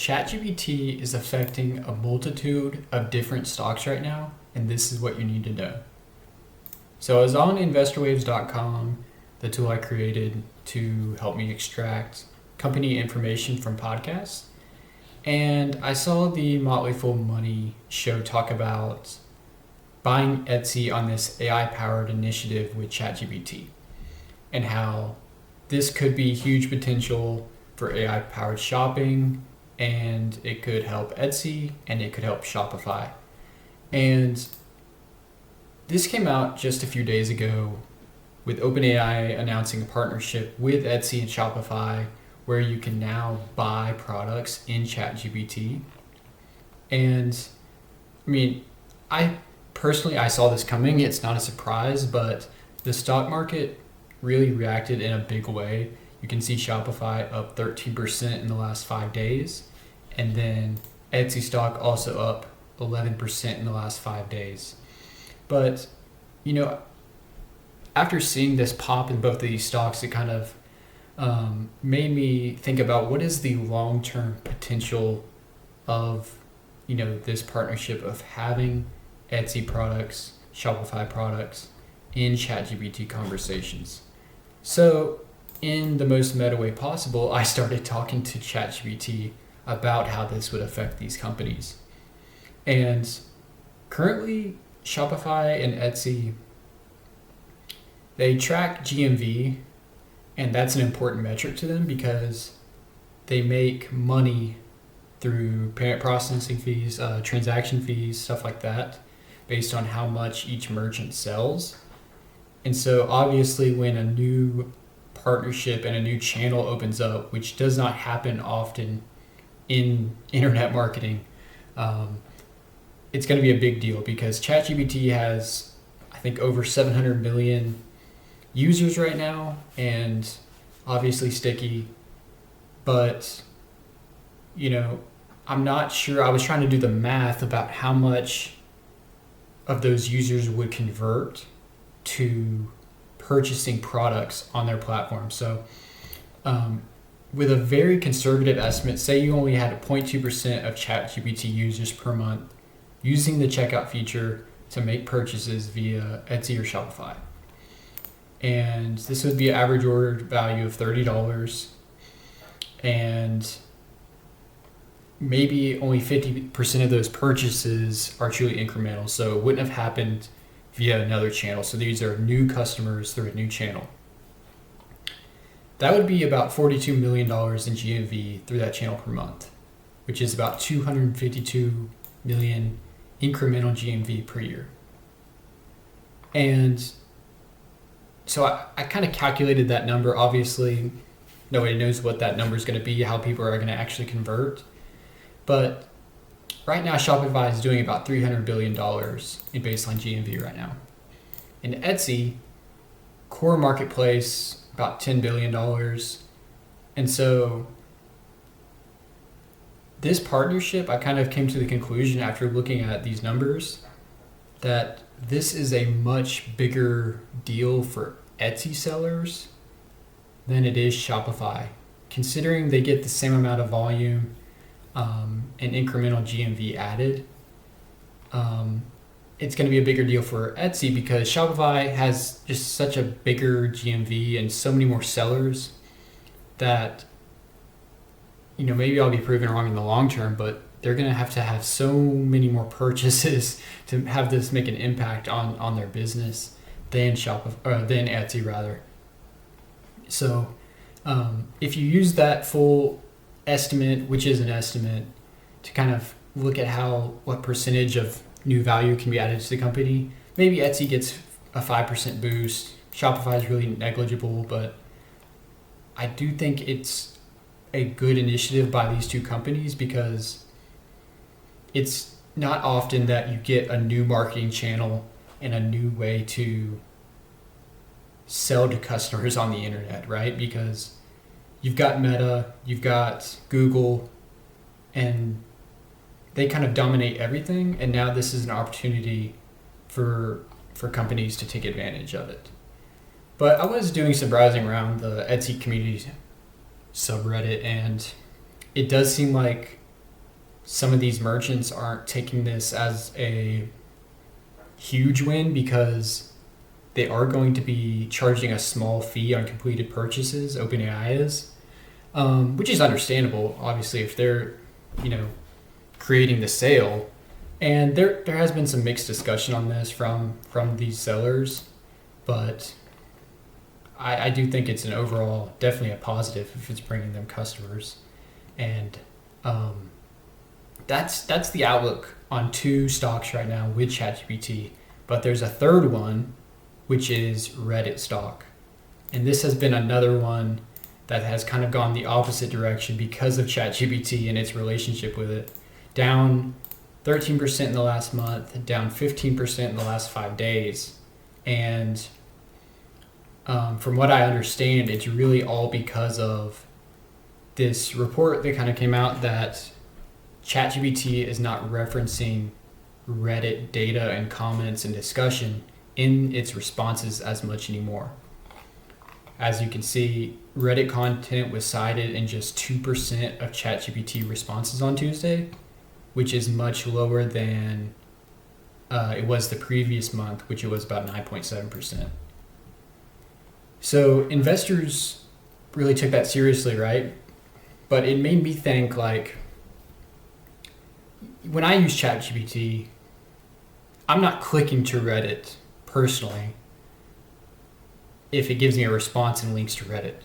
ChatGPT is affecting a multitude of different stocks right now, and this is what you need to know. So I was on investorwaves.com, the tool I created to help me extract company information from podcasts, and I saw the Motley Fool Money show talk about buying Etsy on this AI-powered initiative with ChatGPT, and how this could be huge potential for AI-powered shopping, and it could help Etsy and it could help Shopify. And this came out just a few days ago with OpenAI announcing a partnership with Etsy and Shopify where you can now buy products in ChatGPT. And I mean, I saw this coming. It's not a surprise, but the stock market really reacted in a big way. You can see Shopify up 13% in the last 5 days. And then Etsy stock also up 11% in the last 5 days. But, after seeing this pop in both of these stocks, it kind of made me think about what is the long-term potential of, this partnership of having Etsy products, Shopify products in ChatGPT conversations. So in the most meta way possible, I started talking to ChatGPT about how this would affect these companies. And currently, Shopify and Etsy, they track GMV, and that's an important metric to them because they make money through payment processing fees, transaction fees, stuff like that, based on how much each merchant sells. And so obviously when a new partnership and a new channel opens up, which does not happen often in internet marketing, it's going to be a big deal because ChatGPT has, I think, over 700 million users right now, and obviously sticky. But, I'm not sure. I was trying to do the math about how much of those users would convert to purchasing products on their platform. So, with a very conservative estimate, say you only had 0.2% of ChatGPT users per month using the checkout feature to make purchases via Etsy or Shopify. And this would be an average order value of $30. And maybe only 50% of those purchases are truly incremental. So it wouldn't have happened via another channel. So these are new customers through a new channel. That would be about $42 million in GMV through that channel per month, which is about 252 million incremental GMV per year. And so I kind of calculated that number. Obviously, nobody knows what that number is going to be, how people are going to actually convert. But right now, Shopify is doing about $300 billion in baseline GMV right now. In Etsy, core marketplace, about $10 billion. And so this partnership, I kind of came to the conclusion after looking at these numbers that this is a much bigger deal for Etsy sellers than it is Shopify. Considering they get the same amount of volume and incremental GMV added, it's going to be a bigger deal for Etsy because Shopify has just such a bigger GMV and so many more sellers that, maybe I'll be proven wrong in the long term, but they're going to have so many more purchases to have this make an impact on their business than than Etsy rather. So if you use that full estimate, which is an estimate, to kind of look at what percentage of new value can be added to the company, maybe Etsy gets a 5% boost. Shopify is really negligible, but I do think it's a good initiative by these two companies because it's not often that you get a new marketing channel and a new way to sell to customers on the internet, right? Because you've got Meta, you've got Google, and they kind of dominate everything. And now this is an opportunity for companies to take advantage of it. But I was doing some browsing around the Etsy community subreddit, and it does seem like some of these merchants aren't taking this as a huge win because they are going to be charging a small fee on completed purchases. OpenAI is, which is understandable, obviously, if they're, creating the sale. And there has been some mixed discussion on this from these sellers, but I do think it's an overall definitely a positive if it's bringing them customers, and that's the outlook on two stocks right now with ChatGPT. But there's a third one, which is Reddit stock, and this has been another one that has kind of gone the opposite direction because of ChatGPT and its relationship with it. Down 13% in the last month, down 15% in the last 5 days. And from what I understand, it's really all because of this report that kind of came out that ChatGPT is not referencing Reddit data and comments and discussion in its responses as much anymore. As you can see, Reddit content was cited in just 2% of ChatGPT responses on Tuesday, which is much lower than it was the previous month, which it was about 9.7%. So investors really took that seriously, right? But it made me think, like, when I use ChatGPT, I'm not clicking to Reddit personally if it gives me a response and links to Reddit.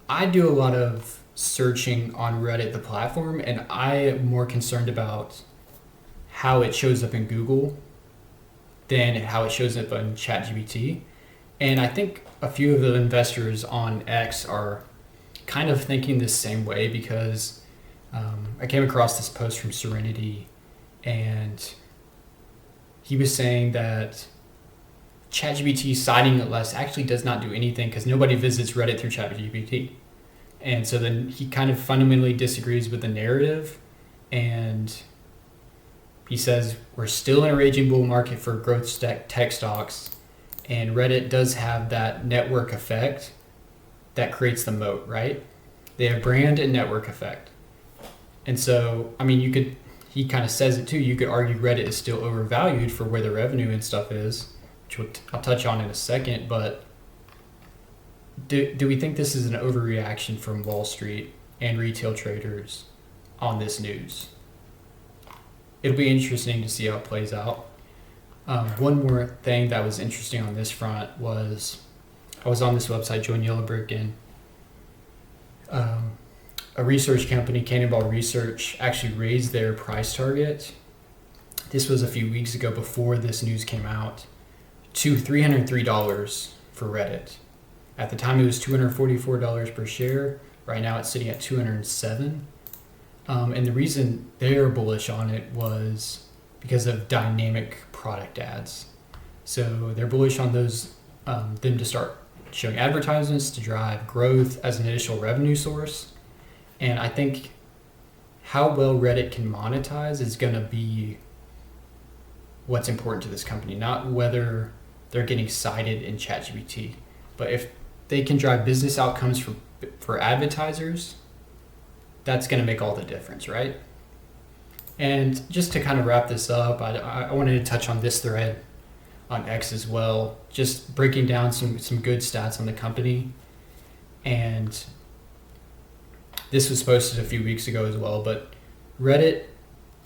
I do a lot of searching on Reddit, the platform, and I am more concerned about how it shows up in Google than how it shows up on ChatGPT. And I think a few of the investors on X are kind of thinking the same way because I came across this post from Serenity, and he was saying that ChatGPT citing it less actually does not do anything because nobody visits Reddit through ChatGPT. And so then he kind of fundamentally disagrees with the narrative, and he says we're still in a raging bull market for growth tech stocks, and Reddit does have that network effect that creates the moat, right? They have brand and network effect. And so, I mean, he kind of says it too, you could argue Reddit is still overvalued for where the revenue and stuff is, which I'll touch on in a second, but do we think this is an overreaction from Wall Street and retail traders on this news? It'll be interesting to see how it plays out. One more thing that was interesting on this front was I was on this website, Join Yellowbrick, and a research company, Cannonball Research, actually raised their price target. This was a few weeks ago before this news came out, to $303 for Reddit. At the time, it was $244 per share. Right now, it's sitting at $207. And the reason they're bullish on it was because of dynamic product ads. So they're bullish on those, them to start showing advertisements to drive growth as an additional revenue source. And I think how well Reddit can monetize is going to be what's important to this company, not whether they're getting cited in ChatGPT. But if they can drive business outcomes for advertisers, that's going to make all the difference, right? And just to kind of wrap this up, I wanted to touch on this thread on X as well, just breaking down some good stats on the company. And this was posted a few weeks ago as well, but Reddit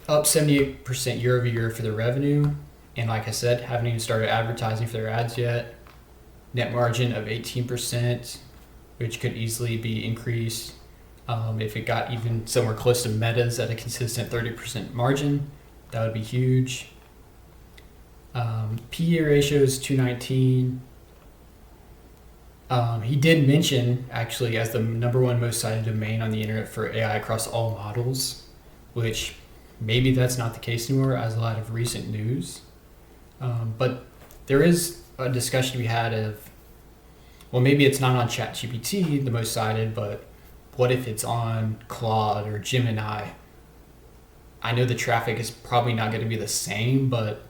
up 78% year over year for the revenue. And like I said, haven't even started advertising for their ads yet. Net margin of 18%, which could easily be increased if it got even somewhere close to Meta's at a consistent 30% margin. That would be huge. PE ratio is 219. He did mention, actually, as the number one most cited domain on the internet for AI across all models, which maybe that's not the case anymore as a lot of recent news. But there is a discussion to be had of, well, maybe it's not on ChatGPT, the most cited, but what if it's on Claude or Gemini? I know the traffic is probably not going to be the same, but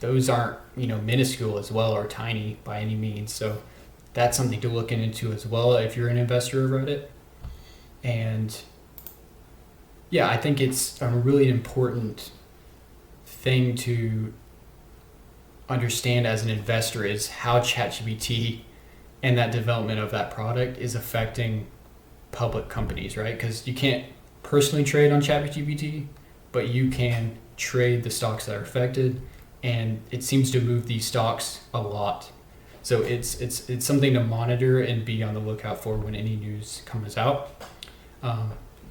those aren't minuscule as well or tiny by any means. So that's something to look into as well if you're an investor of Reddit. And Yeah, I think it's a really important thing to understand as an investor is how ChatGPT and that development of that product is affecting public companies, right? Because you can't personally trade on ChatGPT, but you can trade the stocks that are affected, and it seems to move these stocks a lot. So it's something to monitor and be on the lookout for when any news comes out.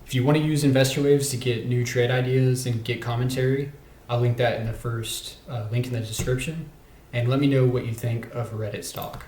If you want to use Investor Waves to get new trade ideas and get commentary, I'll link that in the first link in the description. And let me know what you think of Reddit stock.